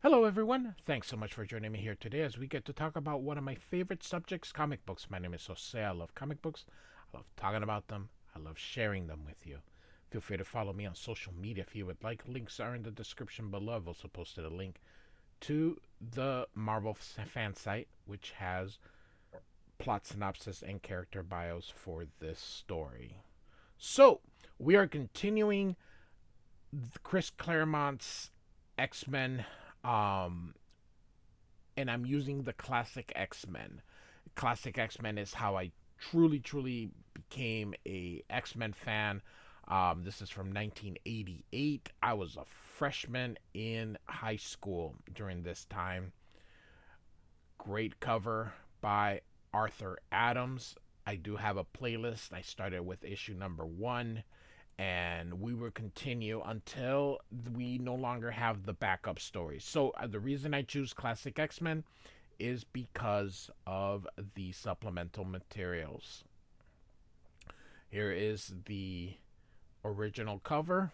Hello, everyone. Thanks so much for joining me here today as we get to talk about one of my favorite subjects, comic books. My name is Jose. I love comic books. I love talking about them. I love sharing them with you. Feel free to follow me on social media if you would like. Links are in the description below. I've also posted a link to the Marvel fan site, which has plot synopsis and character bios for this story. So, we are continuing Chris Claremont's X Men um, and I'm using the classic X-Men. Classic X-Men is how I truly became a X-Men fan. This is from 1988. I was a freshman in high school during this time. Great cover by Arthur Adams. I do have a playlist. I started with issue number 1 and we will continue until we no longer have the backup stories. So the reason I choose Classic X-Men is because of the supplemental materials. Here is the original cover,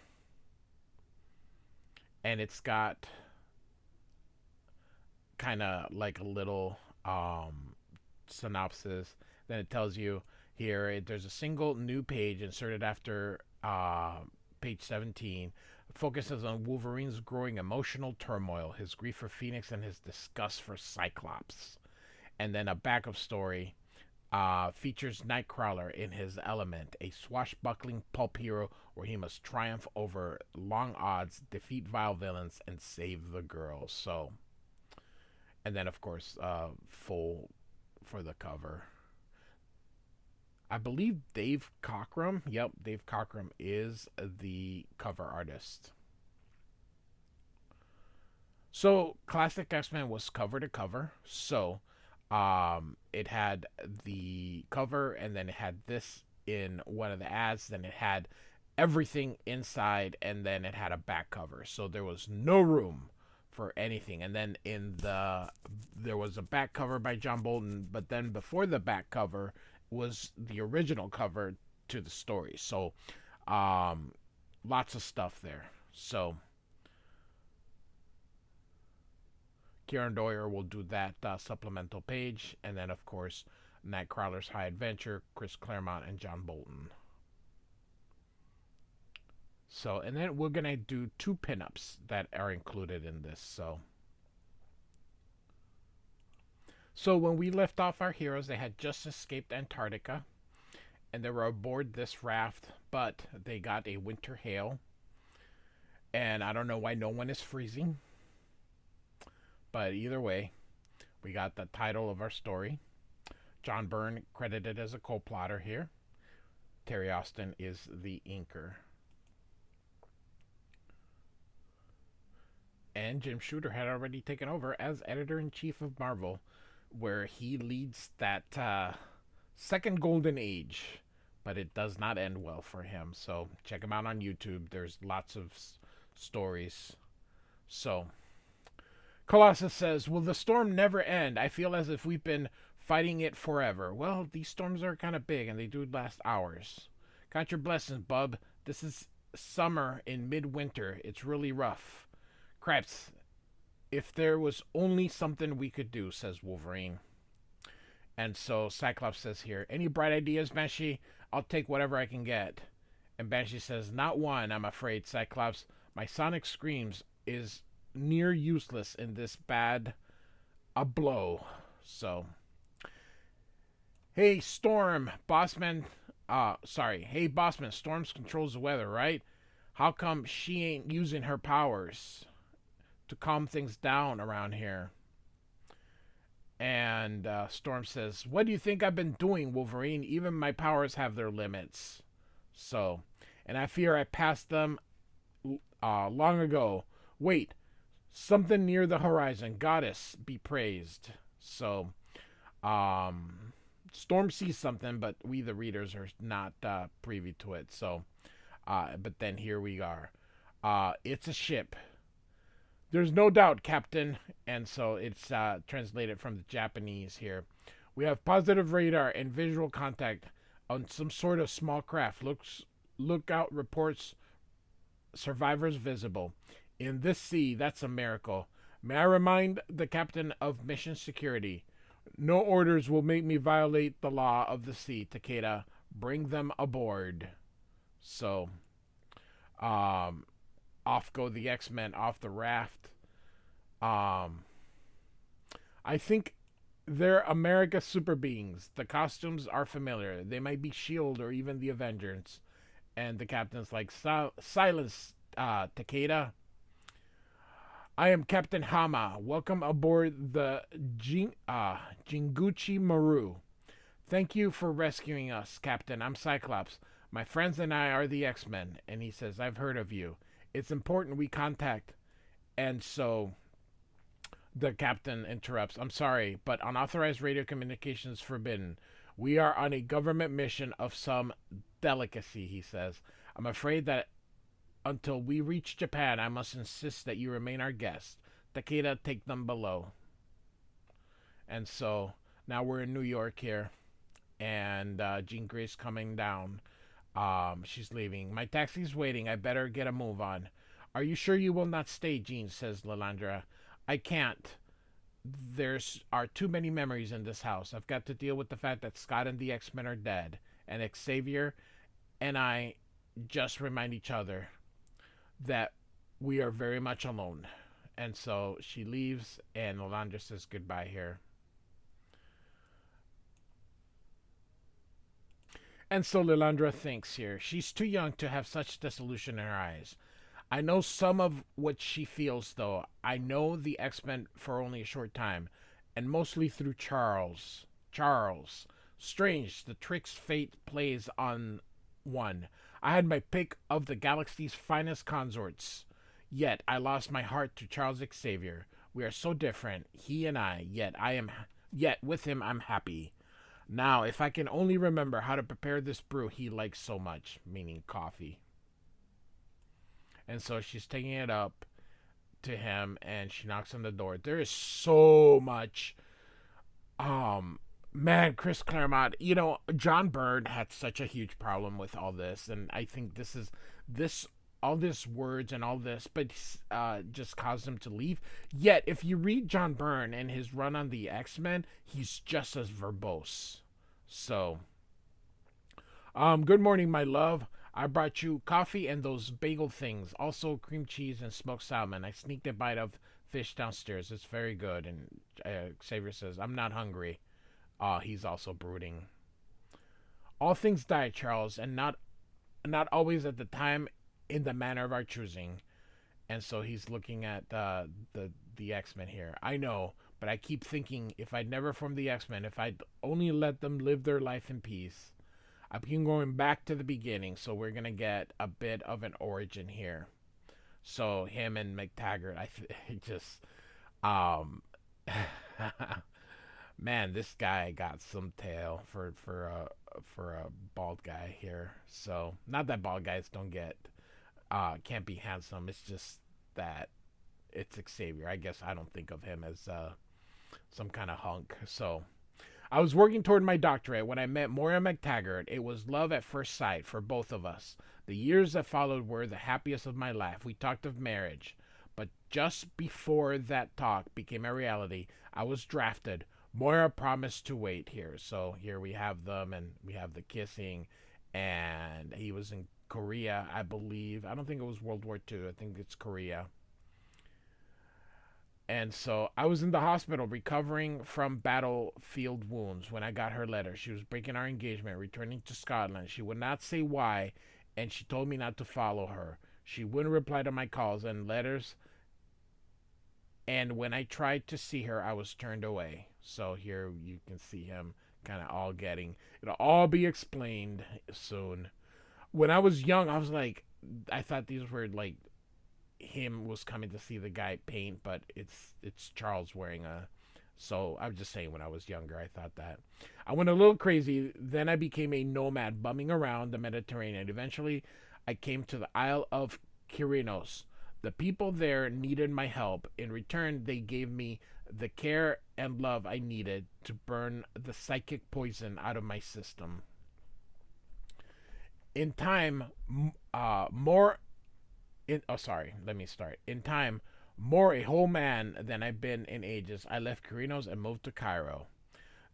and it's got kind of like a little synopsis. Then it tells you here there's a single new page inserted after page 17. Focuses on Wolverine's growing emotional turmoil, his grief for Phoenix, and his disgust for Cyclops. And then a backup story features Nightcrawler in his element, a swashbuckling pulp hero where he must triumph over long odds, defeat vile villains, and save the girls. So, and then of course, full for the cover. I believe Dave Cockrum. Yep, Dave Cockrum is the cover artist. So, Classic X-Men was cover to cover. So, it had the cover, and then it had this in one of the ads. Then it had everything inside, and then it had a back cover. So there was no room for anything. And then there was a back cover by John Bolton, but then before the back cover was the original cover to the story. So, lots of stuff there. So, Kieran Doyer will do that supplemental page, and then of course, Nightcrawler's High Adventure, Chris Claremont, and John Bolton. So, and then we're gonna do 2 pinups that are included in this. So when we left off our heroes, they had just escaped Antarctica, and they were aboard this raft, but they got a winter hail, and I don't know why no one is freezing. But either way, we got the title of our story. John Byrne credited as a co-plotter here. Terry Austin is the inker. And Jim Shooter had already taken over as editor-in-chief of Marvel, where he leads that second golden age, but it does not end well for him. So check him out on YouTube. There's lots of stories. So Colossus says, "Will the storm never end? I feel as if we've been fighting it forever." Well, these storms are kind of big and they do last hours. Count your blessings, bub. This is summer in midwinter. It's really rough. Cripes, if there was only something we could do, says Wolverine. And so Cyclops says here, "Any bright ideas, Banshee? I'll take whatever I can get." And Banshee says, "Not one, I'm afraid, Cyclops. My sonic screams is near useless in this bad a blow." So, hey, Storm, Bossman. Hey, Bossman, Storm controls the weather, right? How come she ain't using her powers to calm things down around here? And Storm says, "What do you think I've been doing, Wolverine? Even my powers have their limits." So, and I fear I passed them long ago. Wait, something near the horizon. Goddess be praised. So, Storm sees something, but we, the readers, are not privy to it. So, but then here we are. It's a ship. "There's no doubt, Captain." And so it's translated from the Japanese here. "We have positive radar and visual contact on some sort of small craft. Lookout reports survivors visible. In this sea, that's a miracle. May I remind the captain of mission security, no orders will make me violate the law of the sea. Takeda, bring them aboard. So, um, off go the X-Men off the raft. Um, I think they're America super beings. The costumes are familiar. They might be S.H.I.E.L.D. or even the Avengers. And the captain's like, silence, Takeda. I am Captain Hama. Welcome aboard the Jinguchi Maru. Thank you for rescuing us, Captain. I'm Cyclops. My friends and I are the X-Men. And he says, I've heard of you. It's important we contact. And so the captain interrupts. I'm sorry, but unauthorized radio communication is forbidden. We are on a government mission of some delicacy, he says. I'm afraid that until we reach Japan, I must insist that you remain our guest. Takeda, take them below. And so now we're in New York here, and Jean Grey's coming down. She's leaving. My taxi's waiting. I better get a move on. Are you sure you will not stay, Jean, says Lilandra. I can't. There's are too many memories in this house. I've got to deal with the fact that Scott and the X-Men are dead, and Xavier and I just remind each other that we are very much alone. And so she leaves, and Lilandra says goodbye here. And so Lilandra thinks here, she's too young to have such disillusion in her eyes. I know some of what she feels, though. I know the X-Men for only a short time, and mostly through Charles. Charles. Strange, the tricks fate plays on one. I had my pick of the galaxy's finest consorts. Yet I lost my heart to Charles Xavier. We are so different, he and I, yet with him I'm happy. Now, if I can only remember how to prepare this brew he likes so much, meaning coffee. And so she's taking it up to him, and she knocks on the door. There is so much, man, Chris Claremont. You know, John Byrne had such a huge problem with all this, and I think all this words and all this, but just caused him to leave. Yet, if you read John Byrne and his run on the X-Men, he's just as verbose. So, good morning, my love. I brought you coffee and those bagel things. Also cream cheese and smoked salmon. I sneaked a bite of fish downstairs. It's very good. And Xavier says, I'm not hungry. He's also brooding. All things die, Charles, and not always at the time in the manner of our choosing. And so he's looking at the X-Men here. I know, but I keep thinking if I'd never formed the X-Men, if I'd only let them live their life in peace. I've been going back to the beginning, so we're going to get a bit of an origin here. So him and McTaggart, man, this guy got some tail for a bald guy here. So not that bald guys can't be handsome. It's just that it's Xavier. I guess I don't think of him as some kind of hunk. So I was working toward my doctorate when I met Moira McTaggart. It was love at first sight for both of us. The years that followed were the happiest of my life. We talked of marriage. But just before that talk became a reality, I was drafted. Moira promised to wait here. So here we have them, and we have the kissing. And he was in Korea, I believe. I don't think it was World War II. I think it's Korea. And so I was in the hospital recovering from battlefield wounds when I got her letter. She was breaking our engagement, returning to Scotland. She would not say why, and she told me not to follow her. She wouldn't reply to my calls and letters. And when I tried to see her, I was turned away. So here you can see him kind of all getting, it'll all be explained soon. When I was young, I thought these were like, him was coming to see the guy paint, but it's Charles wearing so I'm just saying, when I was younger I thought that. I went a little crazy. Then I became a nomad bumming around the Mediterranean. Eventually I came to the Isle of Kyrinos. The people there needed my help. In return, they gave me the care and love I needed to burn the psychic poison out of my system. In time, In time, More a whole man than I've been in ages. I left Carinos and moved to Cairo.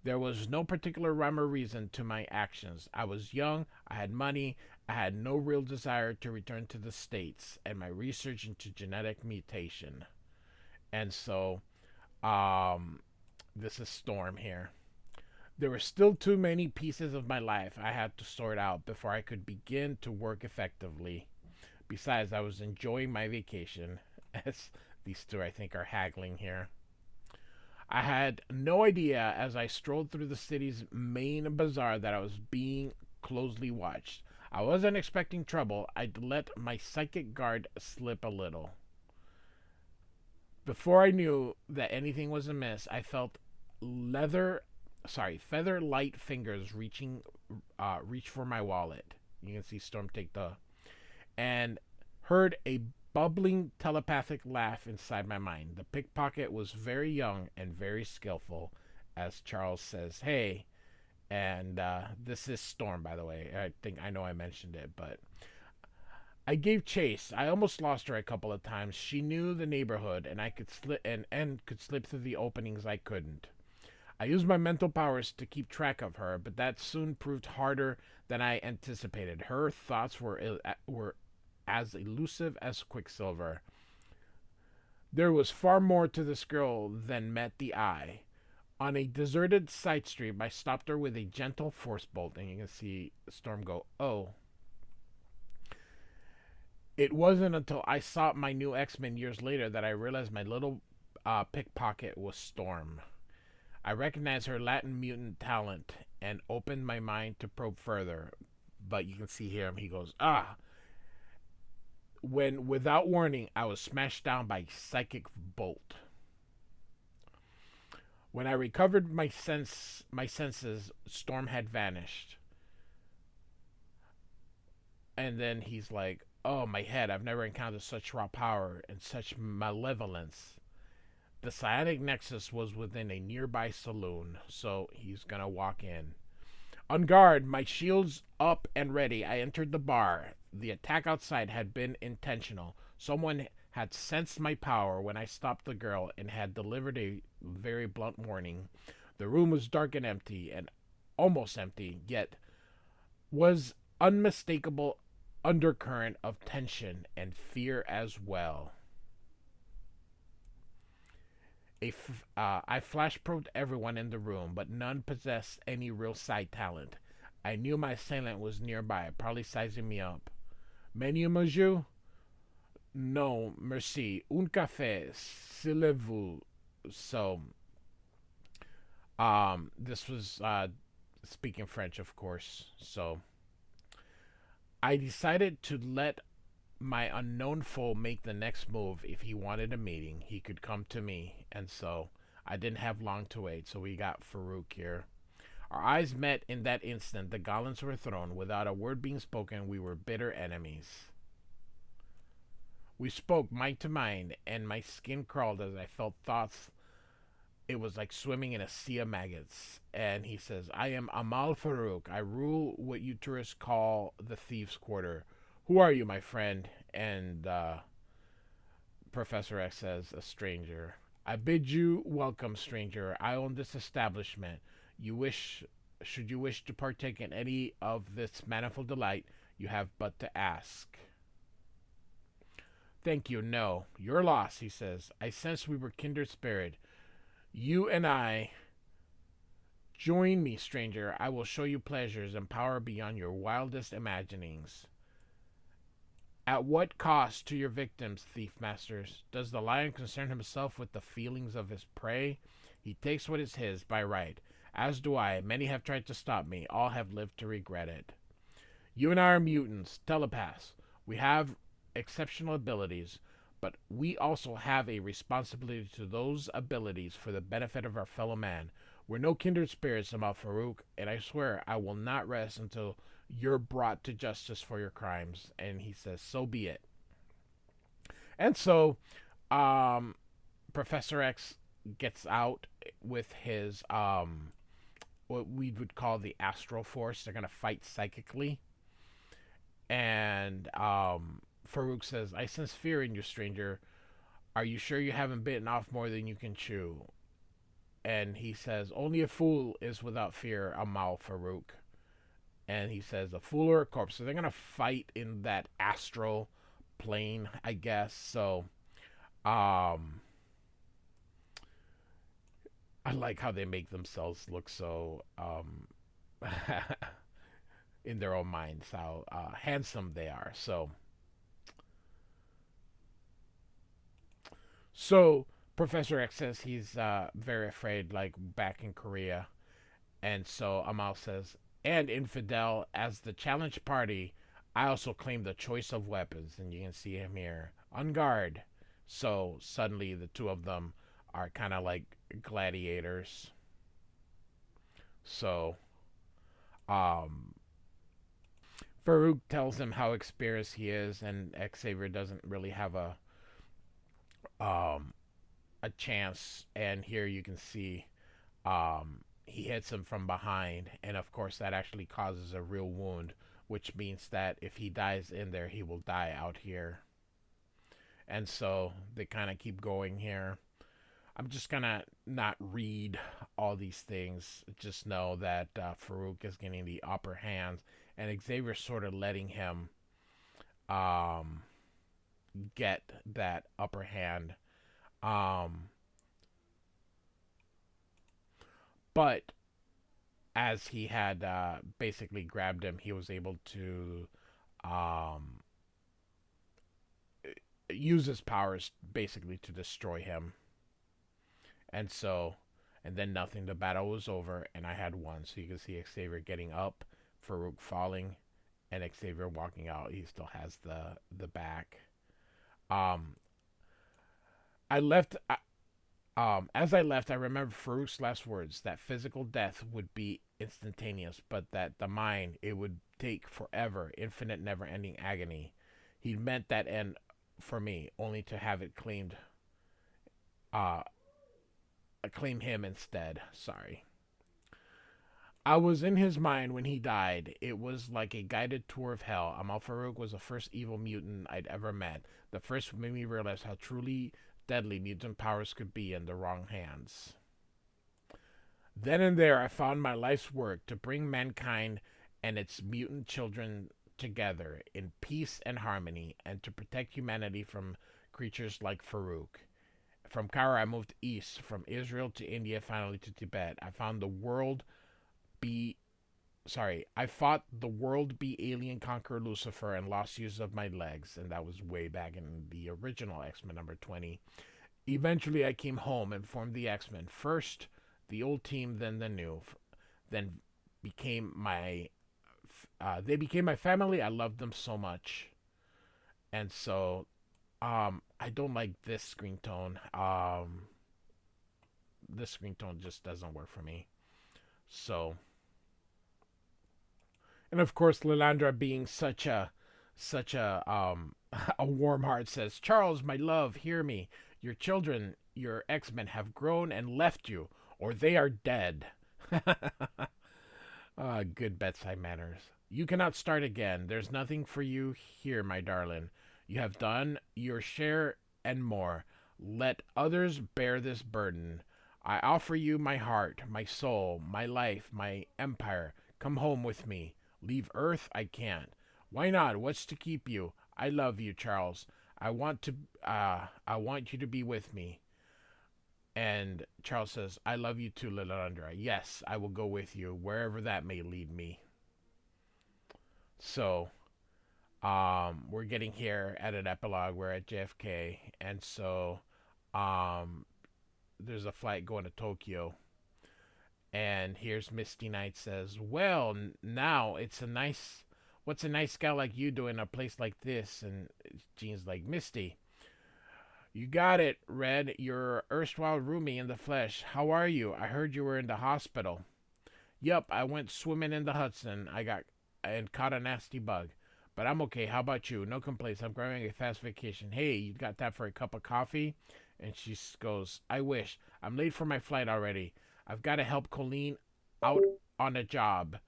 There was no particular rhyme or reason to my actions. I was young, I had money, I had no real desire to return to the States, and my research into genetic mutation. And so, um, this is Storm here. There were still too many pieces of my life I had to sort out before I could begin to work effectively. Besides, I was enjoying my vacation, as these two, I think, are haggling here. I had no idea as I strolled through the city's main bazaar that I was being closely watched. I wasn't expecting trouble. I'd let my psychic guard slip a little. Before I knew that anything was amiss, I felt feather light fingers reach for my wallet. You can see Storm take and heard a bubbling telepathic laugh inside my mind. The pickpocket was very young and very skillful, as Charles says, "Hey," and this is Storm, by the way. I think I know I mentioned it, but I gave chase. I almost lost her a couple of times. She knew the neighborhood, and I could slip and could slip through the openings I couldn't. I used my mental powers to keep track of her, but that soon proved harder than I anticipated. Her thoughts were as elusive as Quicksilver. There was far more to this girl than met the eye. On a deserted side street, I stopped her with a gentle force bolt, and you can see Storm go, "Oh." It wasn't until I saw my new X-Men years later that I realized my little pickpocket was Storm. I recognized her Latin mutant talent and opened my mind to probe further. But you can see here, he goes, "Ah." When, without warning, I was smashed down by psychic bolt. When I recovered my senses, Storm had vanished. And then he's like, "Oh, my head, I've never encountered such raw power and such malevolence." The psionic nexus was within a nearby saloon, so he's gonna walk in. On guard, my shields up and ready, I entered the bar. The attack outside had been intentional. Someone had sensed my power when I stopped the girl and had delivered a very blunt warning. The room was dark and almost empty, yet was unmistakable undercurrent of tension and fear as well. I flash probed everyone in the room, but none possessed any real sight talent. I knew my assailant was nearby, probably sizing me up. "Menu, monsieur?" "No, merci. Un café, s'il vous." So, this was speaking French, of course. So, I decided to let my unknown foe make the next move. If he wanted a meeting, he could come to me. And so I didn't have long to wait. So we got Farouk here. Our eyes met in that instant. The gauntlets were thrown. Without a word being spoken, we were bitter enemies. We spoke mind to mind, and my skin crawled as I felt thoughts. It was like swimming in a sea of maggots. And he says, "I am Amal Farouk. I rule what you tourists call the Thieves' Quarter. Who are you, my friend?" And Professor X says, "A stranger." "I bid you welcome, stranger. I own this establishment. Should you wish to partake in any of this manifold delight, you have but to ask." "Thank you, no. Your loss," he says. "I sense we were kindred spirit. You and I. Join me, stranger. I will show you pleasures and power beyond your wildest imaginings." "At what cost to your victims, thief masters? Does the lion concern himself with the feelings of his prey? He takes what is his by right, as do I. Many have tried to stop me. All have lived to regret it. You and I are mutants, telepaths. We have exceptional abilities, but we also have a responsibility to those abilities for the benefit of our fellow man. We're no kindred spirits about Farouk, and I swear I will not rest until you're brought to justice for your crimes." And he says, "So be it." And so, Professor X gets out with his what we would call the Astral Force. They're gonna fight psychically, and Farouk says, "I sense fear in you, stranger. Are you sure you haven't bitten off more than you can chew? And he says, only a fool is without fear, Amal Farouk. And he says, a fool or a corpse. So they're going to fight in that astral plane, I guess. So, um, I like how they make themselves look so, in their own minds, how handsome they are. So Professor X says he's very afraid, like back in Korea. And so Amal says, and infidel, as the challenge party, I also claim the choice of weapons. And you can see him here on guard. So suddenly the two of them are kind of like gladiators. So um, Farouk tells him how experienced he is, and Xavier doesn't really have um, a chance. And here you can see he hits him from behind, and of course that actually causes a real wound, which means that if he dies in there, he will die out here. And so they kind of keep going here. I'm just gonna not read all these things. Just know that Farouk is getting the upper hand, and Xavier's sort of letting him um, get that upper hand. Um, but as he had basically grabbed him, he was able to um, use his powers basically to destroy him. And so, and then nothing. The battle was over, and I had won. So you can see Xavier getting up, Farouk falling, and Xavier walking out. He still has the back. Um, I left. As I left, I remember Farouk's last words that physical death would be instantaneous, but that the mind, it would take forever, infinite, never ending agony. He meant that end for me, only to have it uh, claim him instead. Sorry. I was in his mind when he died. It was like a guided tour of hell. Amal Farouk was the first evil mutant I'd ever met. The first who made me realize how truly deadly mutant powers could be in the wrong hands. Then and there, I found my life's work to bring mankind and its mutant children together in peace and harmony, and to protect humanity from creatures like Farouk. From Cairo, I moved east, from Israel to India, finally to Tibet. Be I fought the world be alien conqueror Lucifer and lost use of my legs, and that was way back in the original X-Men number 20. Eventually, I came home and formed the X-Men. First, the old team, then the new. Then became my they became my family. I loved them so much, and so I don't like this screen tone. This screen tone just doesn't work for me. So, and of course, Lilandra, being such a a warm heart, says, "Charles, my love, hear me. Your children, your X-Men, have grown and left you, or they are dead." Good bedside manners. You cannot start again. There's nothing for you here, my darling. You have done your share and more. Let others bear this burden. I offer you my heart, my soul, my life, my empire. Come home with me. Leave Earth? I can't. Why not? What's to keep you? I love you, Charles. I want you to be with me. And Charles says, I love you too, Lilandra. Yes, I will go with you, wherever that may lead me. So, we're getting here at an epilogue. We're at JFK. And so, um, there's a flight going to Tokyo. And here's Misty Knight says, well, now what's a nice gal like you doing in a place like this? And Jean's like, Misty, you got it, Red. Your erstwhile roomie in the flesh. How are you? I heard you were in the hospital. Yup, I went swimming in the Hudson. And caught a nasty bug. But I'm okay. How about you? No complaints. I'm grabbing a fast vacation. Hey, you got time for a cup of coffee? And she goes, I wish. I'm late for my flight already. I've got to help Colleen out on a job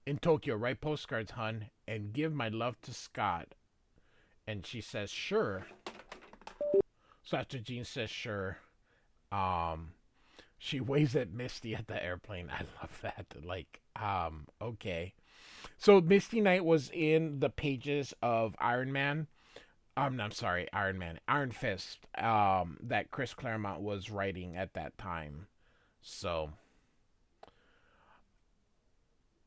in Tokyo. Write postcards, hun, and give my love to Scott. And she says, sure. So after Jean says, sure, um, she waves at Misty at the airplane. I love that. Like, okay. So Misty Knight was in the pages of Iron Man. No, I'm sorry, Iron Man, Iron Fist. That Chris Claremont was writing at that time. So,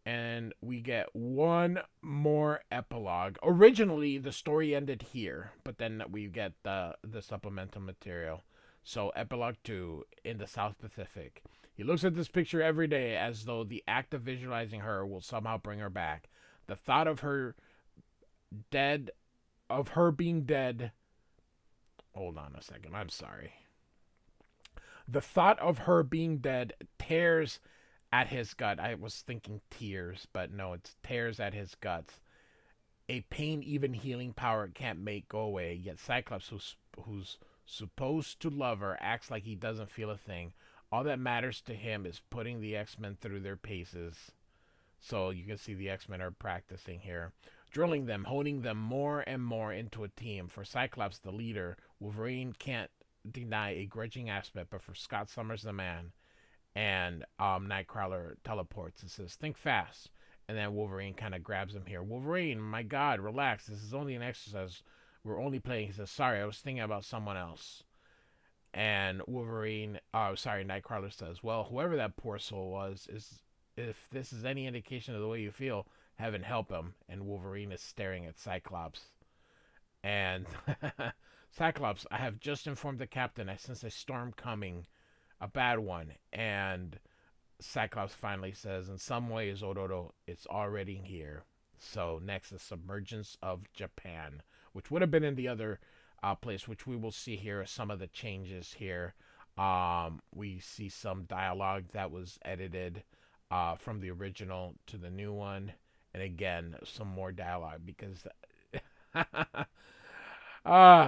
and we get one more epilogue. Originally, the story ended here, but then we get the supplemental material. So, epilogue 2 in the South Pacific. He looks at this picture every day as though the act of visualizing her will somehow bring her back. The thought of her dead, of her being dead. Hold on a second. I'm sorry. The thought of her being dead tears at his gut. I was thinking tears, but no, it's tears at his guts. A pain even healing power can't make go away. Yet Cyclops, who's supposed to love her, acts like he doesn't feel a thing. All that matters to him is putting the X-Men through their paces. So you can see the X-Men are practicing here. Drilling them, honing them more and more into a team. For Cyclops, the leader, Wolverine can't deny a grudging aspect, but for Scott Summers, the man, and Nightcrawler teleports and says, think fast. And then Wolverine kind of grabs him here. Wolverine, my God, relax. This is only an exercise. We're only playing. He says, sorry, I was thinking about someone else. And Wolverine, Nightcrawler says, well, whoever that poor soul was, is if this is any indication of the way you feel, heaven help him. And Wolverine is staring at Cyclops. And Cyclops, I have just informed the captain. I sense a storm coming, a bad one. And Cyclops finally says, in some ways, Ororo, it's already here. So next is Submergence of Japan, which would have been in the other place, which we will see here. Some of the changes here. We see some dialogue that was edited from the original to the new one. And again, some more dialogue because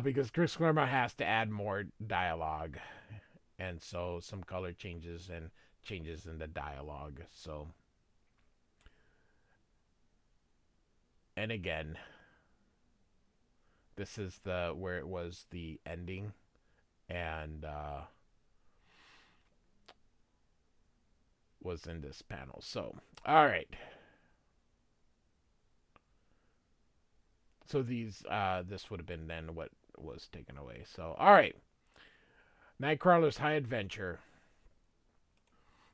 because Chris Claremont has to add more dialogue. And so some color changes and changes in the dialogue. So, and again, this is the where it was the ending, and was in this panel. So, all right. So these this would have been then what was taken away. So, all right. Nightcrawler's High Adventure.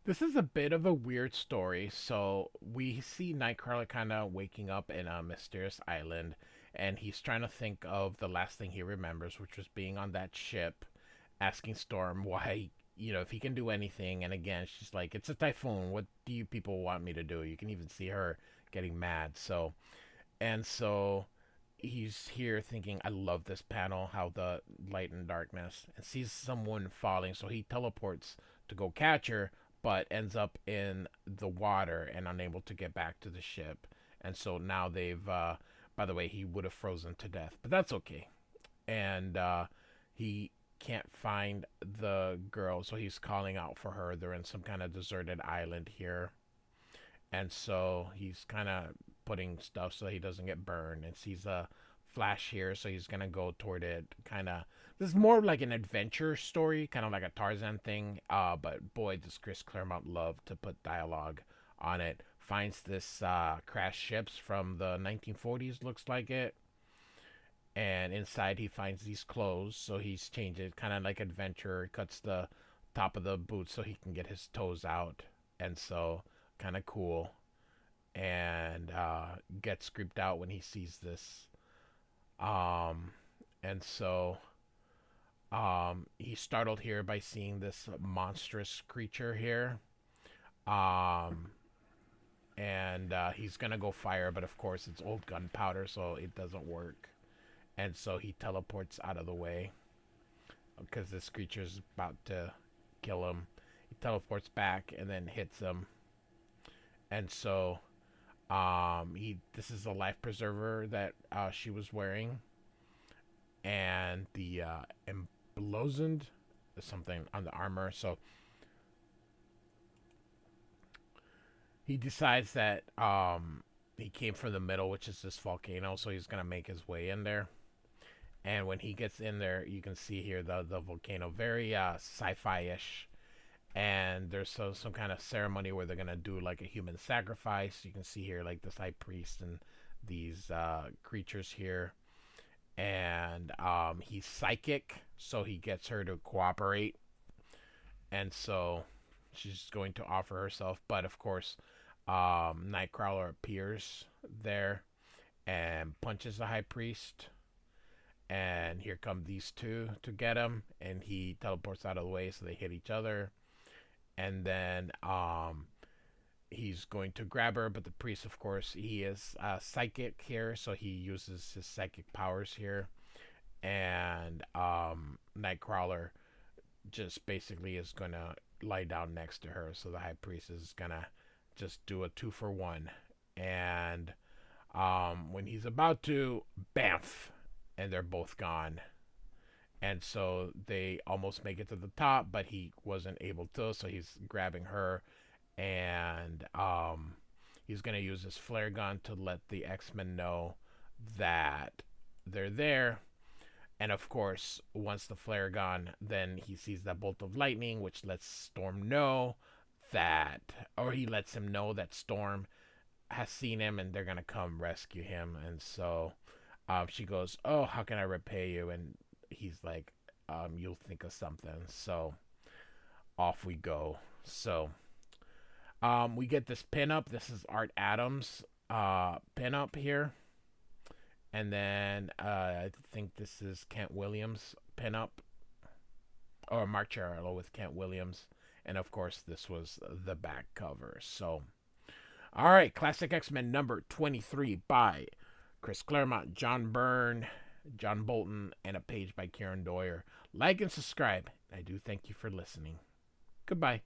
This is a bit of a weird story. So we see Nightcrawler kind of waking up in a mysterious island, and he's trying to think of the last thing he remembers, which was being on that ship, asking Storm why, if he can do anything. And again, she's like, "It's a typhoon. What do you people want me to do?" You can even see her getting mad. So he's here thinking, I love this panel, how the light and darkness, and sees someone falling. So he teleports to go catch her, but ends up in the water and unable to get back to the ship. And so now they've, by the way, he would have frozen to death, but that's okay. And he can't find the girl, so he's calling out for her. They're in some kind of deserted island here. And so he's kind of putting stuff so he doesn't get burned, and sees a flash here, so he's gonna go toward it. Kind of, this is more like an adventure story, kind of like a Tarzan thing. But boy, does Chris Claremont love to put dialogue on it. Finds this crashed ships from the 1940s, looks like it, and inside he finds these clothes, so he's changed it, kind of like adventure. Cuts the top of the boot so he can get his toes out, and so kind of cool. And gets creeped out when he sees this. Um, and so he's startled here by seeing this monstrous creature here. Um, and he's gonna go fire, but of course it's old gunpowder, so it doesn't work. And so he teleports out of the way because this creature's about to kill him. He teleports back and then hits him. And so this is a life preserver that she was wearing, and the emblazoned something on the armor. So he decides that he came from the middle, which is this volcano, so he's gonna make his way in there. And when he gets in there, you can see here the volcano, very sci-fi-ish. And there's some kind of ceremony where they're gonna do like a human sacrifice. You can see here like this high priest and these creatures here, and he's psychic, so he gets her to cooperate, and so she's going to offer herself. But of course, Nightcrawler appears there and punches the high priest, and here come these two to get him, and he teleports out of the way, so they hit each other, and then he's going to grab her, but the priest, of course, he is psychic here, so he uses his psychic powers here, and Nightcrawler just basically is gonna lie down next to her, so the high priest is gonna just do a 2-for-1, and when he's about to, bamf, and they're both gone. And so they almost make it to the top, but he wasn't able to, so he's grabbing her, and he's gonna use his flare gun to let the X-Men know that they're there. And of course, once the flare gun, then he sees that bolt of lightning, which lets Storm know that, or he lets him know that Storm has seen him and they're gonna come rescue him. And so she goes, "Oh, how can I repay you?" And he's like, "You'll think of something." So off we go. So we get this pinup. This is Art Adams' pinup here. And then I think this is Kent Williams' pinup. Or Mark Chiarello with Kent Williams. And of course, this was the back cover. So, all right, Classic X-Men number 23 by Chris Claremont, John Byrne, John Bolton, and a page by Kieran Doyer. Like and subscribe. I do thank you for listening. Goodbye.